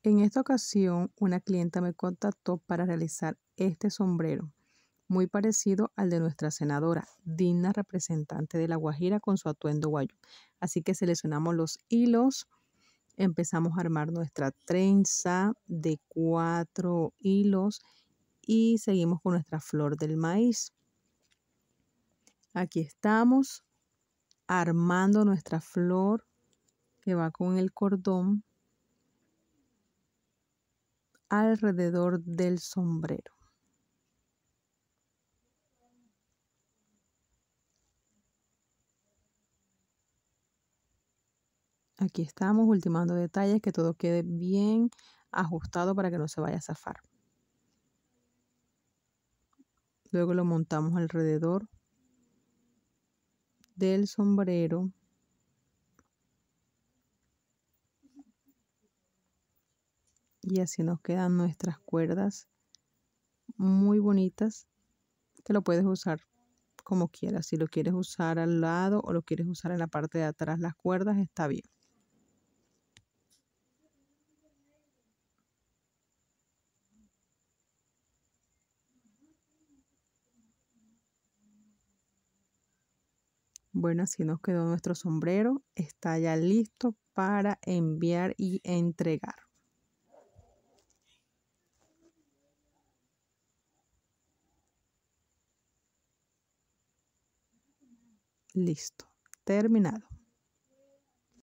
En esta ocasión, una clienta me contactó para realizar este sombrero, muy parecido al de nuestra senadora, digna representante de La Guajira con su atuendo guayú. Así que seleccionamos los hilos, empezamos a armar nuestra trenza de 4 hilos y seguimos con nuestra flor del maíz. Aquí estamos armando nuestra flor que va con el cordón alrededor del sombrero. Aquí estamos ultimando detalles, que todo quede bien ajustado para que no se vaya a zafar. Luego lo montamos alrededor del sombrero. Y así nos quedan nuestras cuerdas muy bonitas, que lo puedes usar como quieras. Si lo quieres usar al lado o lo quieres usar en la parte de atrás, las cuerdas, está bien. Bueno, así nos quedó nuestro sombrero. Está ya listo para enviar y entregar. Listo, terminado.